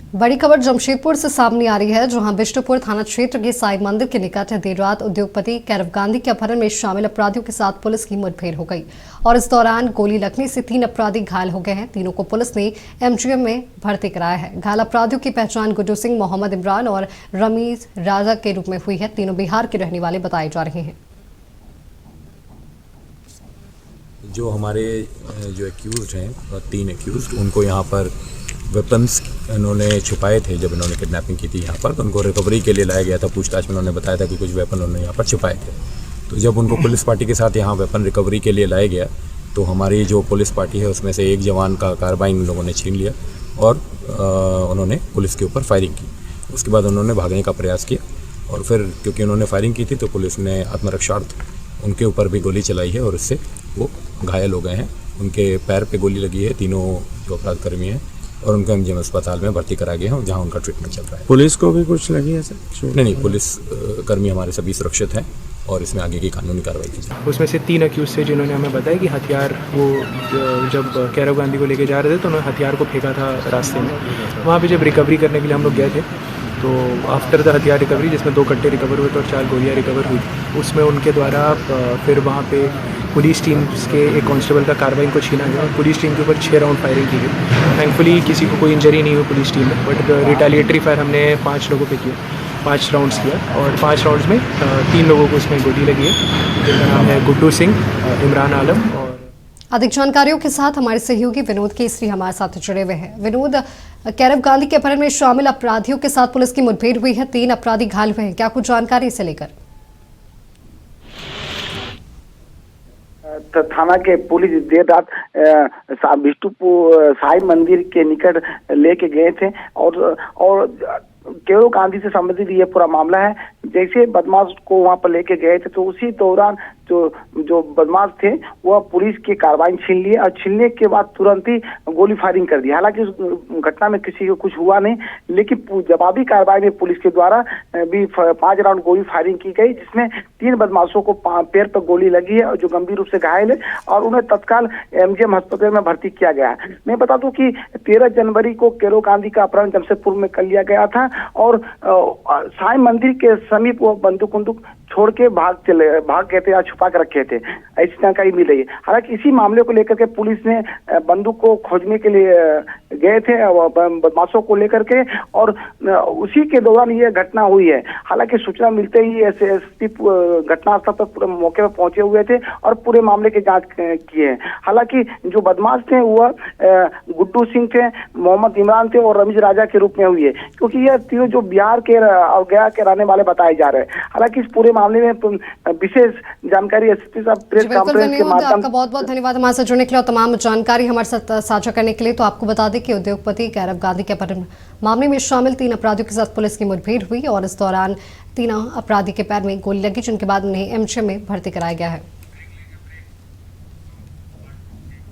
बड़ी खबर जमशेदपुर से सामने आ रही है, जहां बिष्टुपुर थाना क्षेत्र के साई मंदिर के निकट देर रात उद्योगपति कैरव गांधी के अपहरण में शामिल अपराधियों के साथ पुलिस की मुठभेड़ हो गई और इस दौरान गोली लगने से 3 अपराधी घायल हो गए हैं। तीनों को पुलिस ने एमजीएम में भर्ती कराया है। घायल अपराधियों की पहचान गुड्डू सिंह, मोहम्मद इमरान और रमीज राजा के रूप में हुई है। तीनों बिहार के रहने वाले बताए जा रहे हैं। जो हमारे जो एक्यूज्ड हैं, 3 एक्यूज्ड, उनको यहाँ पर वेपन्स उन्होंने छुपाए थे। जब इन्होंने किडनैपिंग की थी यहाँ पर, तो उनको रिकवरी के लिए लाया गया था। पूछताछ में उन्होंने बताया था कि कुछ वेपन उन्होंने यहाँ पर छुपाए थे। तो जब उनको पुलिस पार्टी के साथ यहाँ वेपन रिकवरी के लिए लाया गया, तो हमारी जो पुलिस पार्टी है उसमें से एक जवान का कार्बाइन उन लोगों ने छीन लिया और उन्होंने पुलिस के ऊपर फायरिंग की। उसके बाद उन्होंने भागने का प्रयास किया और फिर क्योंकि उन्होंने फायरिंग की थी तो पुलिस ने आत्मरक्षार्थ उनके ऊपर भी गोली चलाई है और इससे वो घायल हो गए हैं। उनके पैर पे गोली लगी है। तीनों जो अपराधकर्मी हैं और उनको एमजीएम अस्पताल में भर्ती करा गया है, जहां उनका ट्रीटमेंट चल रहा है। पुलिस को भी कुछ लगी है सर? नहीं, पुलिस कर्मी हमारे सभी सुरक्षित हैं और इसमें आगे की कानूनी कार्रवाई की जाए। उसमें से 3 एक्यूज थे जिन्होंने हमें बताया कि हथियार वो जब कैरव गांधी को लेके जा रहे थे तो उन्होंने हथियार को फेंका था रास्ते में। वहाँ पे जब रिकवरी करने के लिए हम लोग गए थे तो आफ्टर द हथियार रिकवरी, जिसमें 2 कट्टे रिकवर हुए थे और 4 गोलियाँ रिकवर हुई, उसमें उनके द्वारा फिर वहाँ पे पुलिस टीम के एक कांस्टेबल का कार्बाइन को छीना गया और पुलिस टीम के ऊपर 6 राउंड फायरिंग की गई। थैंकफुली किसी को कोई इंजरी नहीं हुई पुलिस टीम में, बट रिटेलिएटरी फायर हमने 5 लोगों पे किया, 5 राउंड्स किया और 5 राउंड्स में 3 लोगों को उसमें गोली लगी है, जिनका नाम है गुड्डू सिंह, इमरान आलम। और अधिक जानकारियों के साथ हमारे सहयोगी विनोद केसरी हमारे साथ जुड़े हुए हैं। विनोद, कैरव गांधी के अपहरण में शामिल अपराधियों के साथ पुलिस की मुठभेड़ हुई है, 3 अपराधी घायल हुए हैं, क्या कुछ जानकारी इसे लेकर? थाना के पुलिस देर रात बिष्टुपुर साई मंदिर के निकट लेके गए थे और कैरव गांधी से संबंधित ये पूरा मामला है। जैसे बदमाश को वहां पर लेके गए थे तो उसी दौरान जो बदमाश थे वह पुलिस के कार्बाइन छीन लिए और छीनने के बाद तुरंत ही गोली फायरिंग कर दी। हालांकि उस घटना में किसी को कुछ हुआ नहीं, लेकिन जवाबी कार्रवाई में पुलिस के द्वारा भी 5 राउंड गोली फायरिंग की गई, जिसमें 3 बदमाशों को पैर पर गोली लगी है और जो गंभीर रूप से घायल है और उन्हें तत्काल एमजीएम अस्पताल में भर्ती किया गया है। मैं बता दूं कि 13 जनवरी को कैरव गांधी का अपहरण जमशेदपुर में कर लिया गया था और साई मंदिर के समीप वो बंदूक छोड़ के भाग गए थे या छुपा के रखे थे, ऐसी जानकारी मिल रही है। हालांकि इसी मामले को लेकर के पुलिस ने बंदूक को खोजने के लिए गए थे बदमाशों को लेकर के और उसी के दौरान ये घटना हुई है। हालांकि सूचना मिलते ही एसएसपी घटनास्थल पर पूरे मौके पर पहुंचे हुए थे और पूरे मामले की जांच किए हैं। हालांकि जो बदमाश थे वह गुड्डू सिंह थे, मोहम्मद इमरान थे और रमीज राजा के रूप में हुई है, क्योंकि ये तीनों जो बिहार के और गया के रहने वाले बताए जा रहे हैं। हालांकि इस पूरे मामले में विशेष जानकारी एसपी साहब प्रेस कॉन्फ्रेंस के माध्यम। आपका बहुत बहुत धन्यवाद हमारे साथ जुड़ने के लिए और तमाम जानकारी हमारे साथ साझा करने के लिए। तो आपको बता दें कि उद्योगपति कैरव गांधी के अपहरण मामले में शामिल 3 अपराधियों के साथ पुलिस की मुठभेड़ हुई और इस दौरान 3 अपराधी के पैर में गोली लगी, जिनके बाद उन्हें एमजीएम में भर्ती कराया गया है।